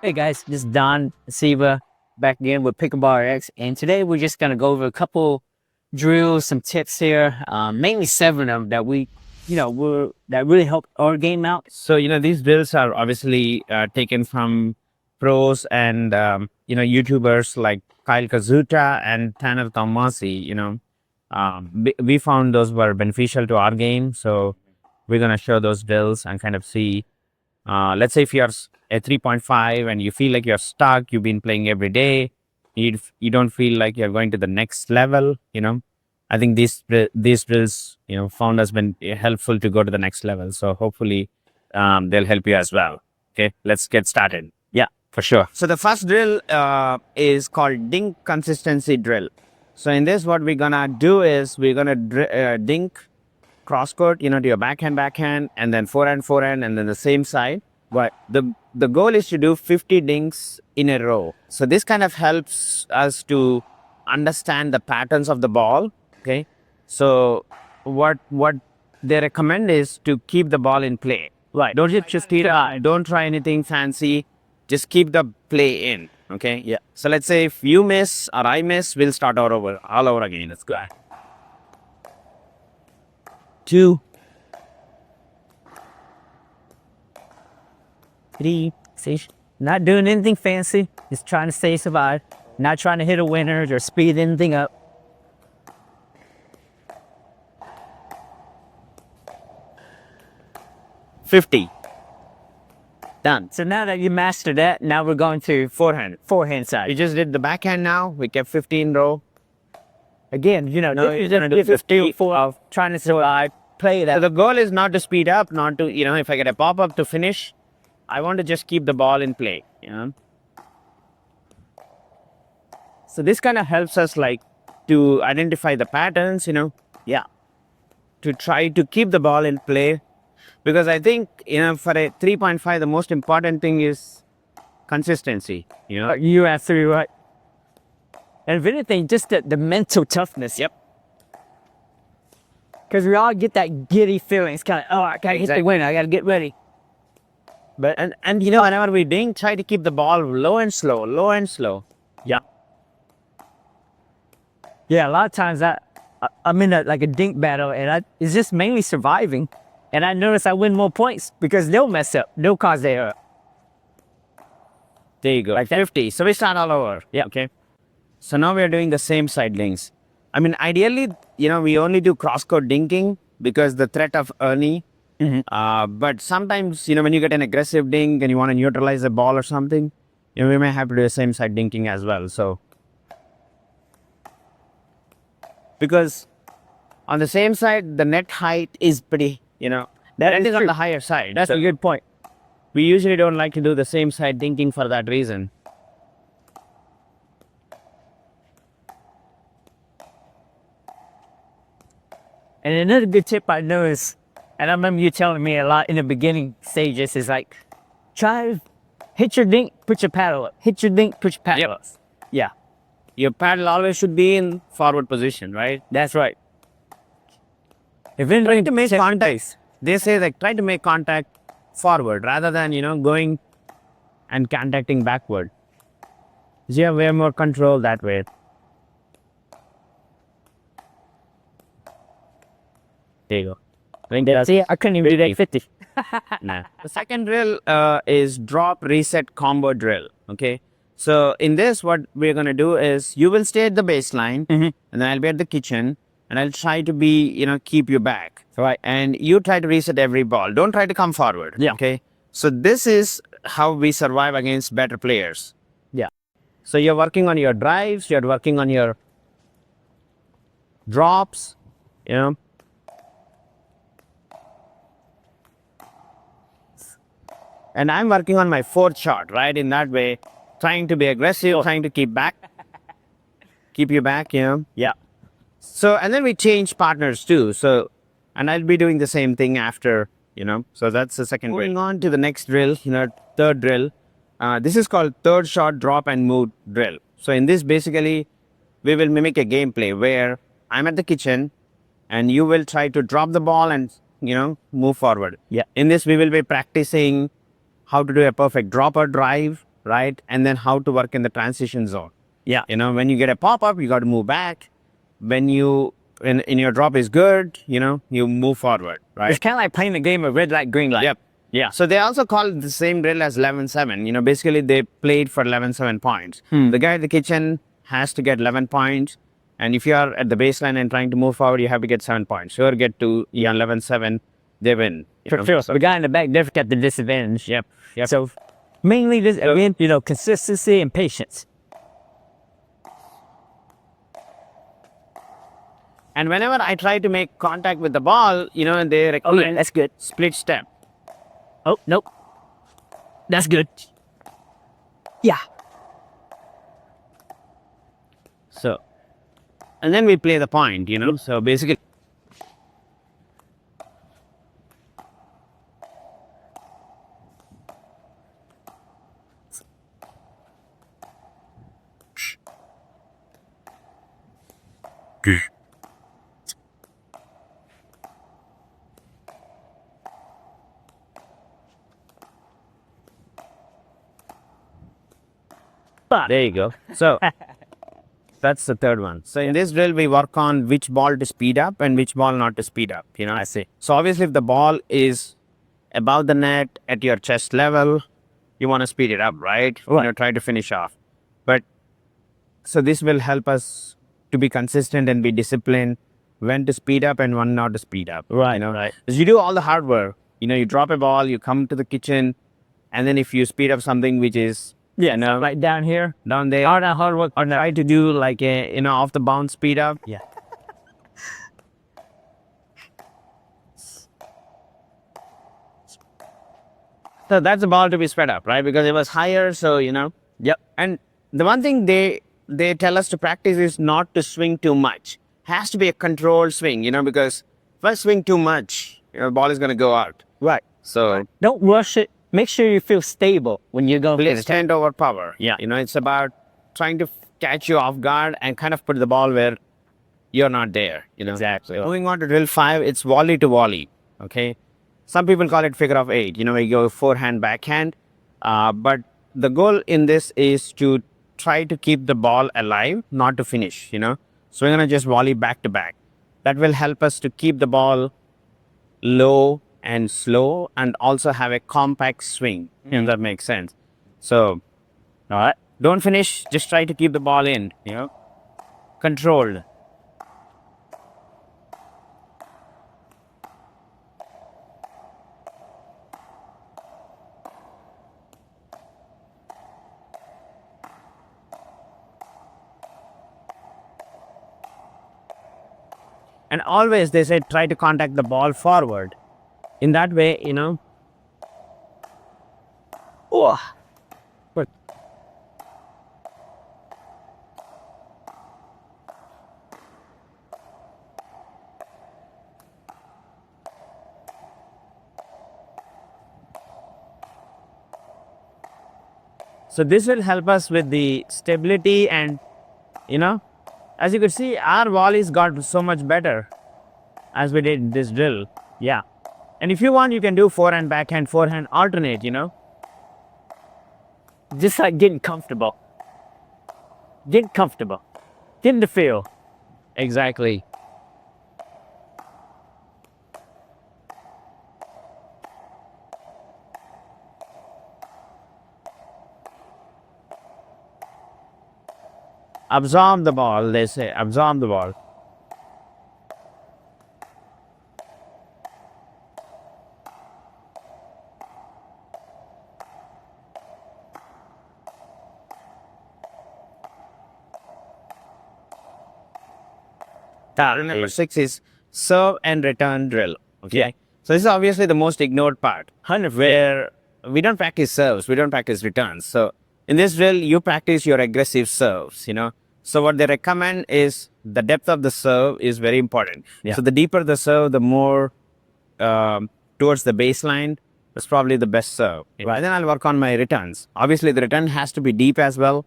Hey guys, this is Don Siva back again with Pickleball X, and today we're just gonna go over a couple drills, some tips here, mainly seven of them that that really help our game out. So, these drills are obviously taken from pros and, YouTubers like Kyle Kazuta and Tanner Tomassi. We found those were beneficial to our game. So, we're going to show those drills and kind of see. Let's say if you're at 3.5 and you feel like you're stuck, you've been playing every day, you don't feel like you're going to the next level, I think these drills, found has been helpful to go to the next level. So hopefully, they'll help you as well. Okay, let's get started. Yeah, for sure. So the first drill is called Dink consistency drill. So in this, what we're gonna do is we're gonna dink cross court, to your backhand, and then forehand, and then the same side. But the goal is to do 50 dinks in a row. So this kind of helps us to understand the patterns of the ball. Okay, so what they recommend is to keep the ball in play. Right. Don't just don't try anything fancy. Just keep the play in. Okay. Yeah. So let's say if you miss or I miss, we'll start all over again. Let's go. 2, 3, 6. Not doing anything fancy, just trying to stay survive. Not trying to hit a winner or speed anything up. 50. Done. So now that you mastered that, now we're going to Forehand. forehand You side. just did the backhand now. We kept 15 row. Again, No, this is you're gonna do just 50. of trying to survive, play So that. the goal is not to speed up, not to, if I get a pop up to finish, I want to just keep the ball in play. So this kind of helps us like to identify the patterns, Yeah. to try to keep the ball in play. Because I think, for a 3.5, the most important thing is consistency, You're absolutely right. And if anything, just the mental toughness. Yep. Because we all get that giddy feeling. It's kind of, I gotta hit the Exactly. winner. I gotta get ready. But and whenever we dink, try to keep the ball low and slow, low and slow. Yeah. Yeah, a lot of times I'm in a dink battle, and it's just mainly surviving. And I notice I win more points because they'll mess up. They'll cause their error. There you go. Like that. 50. So we start all over. Yeah. Okay. So now we are doing the same side links. I mean, ideally, we only do cross court dinking because the threat of early. But sometimes, when you get an aggressive dink and you want to neutralize the ball or something, we may have to do the same side dinking as well. So, because on the same side, the net height is pretty, that is on true. the higher side. That's So a good point. we usually don't like to do the same side dinking for that reason. And another good tip I know is, and I remember you telling me a lot in the beginning stages, is like, try to hit your dink, put your paddle up. Hit your dink, put your paddle Yep. up. Yeah, Your paddle always should be in forward position, right? that's right. If Try anything, to make contact. They say like try to make contact forward rather than going and contacting backward. You have way more control that way. There you go. see, I couldn't even do that 50. Nah. The second drill is drop reset combo drill. Okay. So in this, what we're gonna do is you will stay at the baseline, and then I'll be at the kitchen, and I'll try to be keep you back. Right. And you try to reset every ball. Don't try to come forward. Yeah. Okay. So this is how we survive against better players. Yeah. So you're working on your drives. You're working on your drops. And I'm working on my fourth shot, right? In that way, trying to be aggressive, trying to keep you back, Yeah. So, and then we change partners too. So, and I'll be doing the same thing after, So that's the second drill. Moving on to the next drill, third drill. This is called third shot drop and move drill. So in this, basically, we will mimic a gameplay where I'm at the kitchen and you will try to drop the ball and, move forward. Yeah. In this, we will be practicing how to do a perfect drop or drive, right? And then how to work in the transition zone. Yeah. You know, when you get a pop-up, you got to move back. When in your drop is good, you know, you move forward, right? It's kind of like playing the game of red light, green light. Yep. Yeah. So they also call it the same drill as 11-7. You know, basically they played for 11-7 points. The guy at the kitchen has to get 11 points. And if you are at the baseline and trying to move forward, you have to get 7 points. Whoever get to 11-7, they win. you know. For the guy in the back, they've got the disadvantage. Yep. Yep. So mainly this, again, you know, consistency and patience. And whenever I try to make contact with the ball, you know, they Oh, recommend yeah, that's good. split step. Oh, nope. That's good. Yeah. So, and then we play the point, you know. So basically, there you go. So that's the third one. So in this drill, we work on which ball to speed up and which ball not to speed up. You know, I see. So obviously, if the ball is above the net at your chest level, you want to speed it up, right? You know, try to finish off. But so this will help us to be consistent and be disciplined when to speed up and when not to speed up. Right, You know, right. because you do all the hard work. You know, you drop a ball, you come to the kitchen, and then if you speed up something which is Yeah, no, right down here. down there, All that hard work. or try to do like a off the bounce speed up. Yeah. So that's the ball to be sped up, right? Because it was higher, so you know. Yep. And the one thing they tell us to practice is not to swing too much. Has to be a controlled swing, you know, because if I swing too much, you know, the ball is going to go out. Right. So Don't rush it. Make sure you feel stable when you go. please stand over power. Yeah. You know, it's about trying to catch you off guard and kind of put the ball where you're not there. You know. Exactly. Moving on to drill 5, it's volley to volley. Okay. Some people call it figure of 8. You know, where you go forehand, backhand. But the goal in this is to try to keep the ball alive, not to finish. You know, so we're gonna just volley back to back. That will help us to keep the ball low and slow, and also have a compact swing. If that makes sense. So, All right. don't finish. Just try to keep the ball in. You know, controlled. And always they say try to contact the ball forward. In that way, you know. Oh. Good. So this will help us with the stability, and you know, as you could see, our volleys got so much better as we did this drill. Yeah. And if you want, you can do forehand alternate, you know. Just like getting comfortable. Getting comfortable. Getting the feel. Exactly. Absorb the ball, they say. Absorb the ball. Number 6 is serve and return drill. Okay. Yeah. So this is obviously the most ignored part. 100%. Where we don't practice serves, we don't practice returns. So in this drill, you practice your aggressive serves, you know. So what they recommend is the depth of the serve is very important. Yeah. So the deeper the serve, the more towards the baseline, that's probably the best serve. Right. And then I'll work on my returns. Obviously, the return has to be deep as well.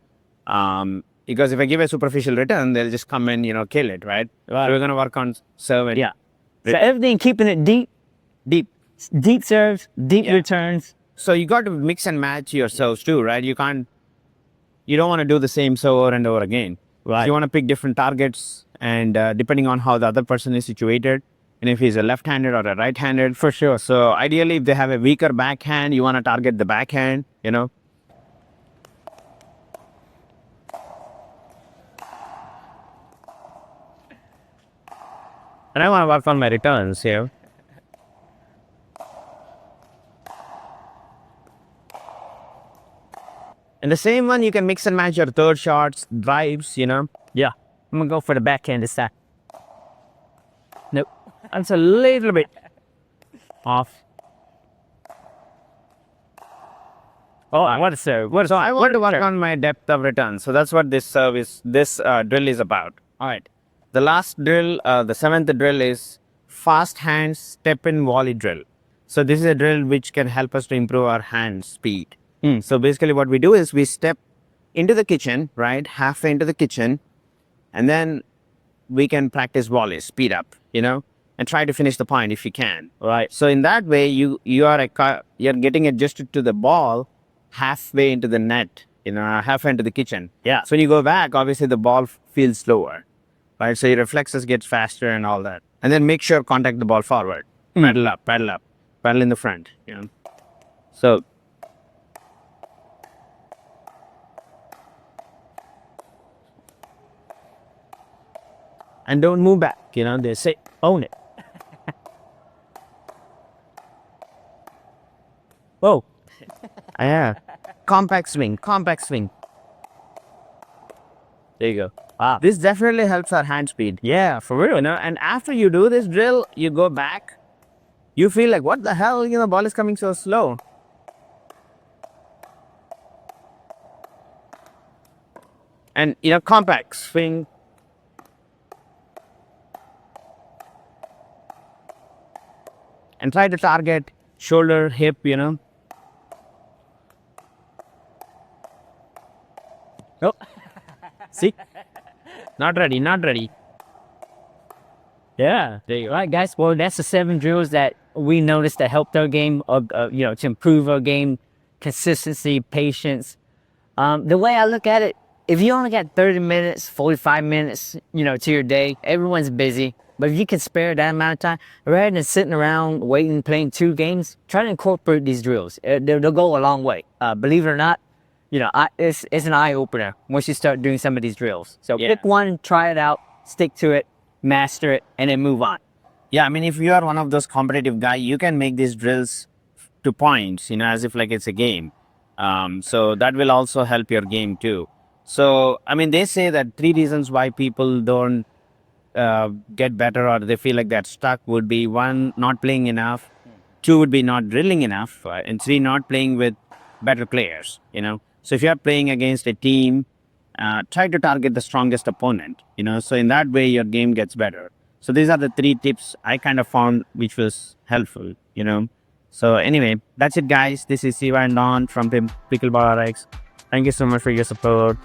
Because if I give a superficial return, they'll just come and, you know, kill it, right? Right. So we're going to work on serve and Yeah. So everything keeping it deep, deep. deep serves, deep Yeah. returns. So you got to mix and match your serves too, right? You don't want to do the same serve over and over again. Right. You want to pick different targets, and depending on how the other person is situated, and if he's a left-handed or a right-handed. For sure. So ideally, if they have a weaker backhand, you want to target the backhand, you know. And I want to work on my returns here. And the same one, you can mix and match your third shots, drives, you know. Yeah. I'm gonna go for the backhand this time. Nope. That's a little bit off. Oh, what a serve. What a So I want to work serve. on my depth of return. So that's what this drill is about. All right. The last drill, the seventh drill is fast hand step in volley drill. So this is a drill which can help us to improve our hand speed. So basically what we do is we step into the kitchen, right? Halfway into the kitchen, and then we can practice volley, speed up, you know, and try to finish the point if you can. Right. So in that way, you're getting adjusted to the ball halfway into the net, you know, halfway into the kitchen. Yeah. So when you go back, obviously the ball feels slower, right? So your reflexes get faster and all that. And then make sure contact the ball forward. Paddle up, paddle in the front, you know. So and don't move back, you know, they say Own it. Whoa. yeah. Compact swing, compact swing. There you go. Wow. This definitely helps our hand speed. Yeah, for real. You know, and after you do this drill, you go back, you feel like, what the hell, you know, ball is coming so slow. And, you know, compact swing. And try to target shoulder, hip, you know. Oh. See? Not ready, not ready. Yeah, there you go. All right, guys. Well, that's the 7 drills that we noticed that helped our game, you know, to improve our game, consistency, patience. The way I look at it, if you only got 30 minutes, 45 minutes, you know, to your day, everyone's busy. But if you can spare that amount of time, rather than sitting around waiting, playing 2 games, try to incorporate these drills. They'll go a long way. Believe it or not, you know, it's an eye-opener once you start doing some of these drills. So Yeah. pick one, try it out, stick to it, master it, and then move on. Yeah, I mean, if you are one of those competitive guy, you can make these drills to points, you know, as if like it's a game. So that will also help your game too. So, I mean, they say that 3 reasons why people don't get better or they feel like they're stuck would be 1, not playing enough, 2 would be not drilling enough, and 3, not playing with better players, you know. So if you're playing against a team, try to target the strongest opponent, you know, so in that way your game gets better. So these are the 3 tips I kind of found which was helpful, you know. So anyway, that's it guys. This is Siva and Don from Pickleball RX. Thank you so much for your support.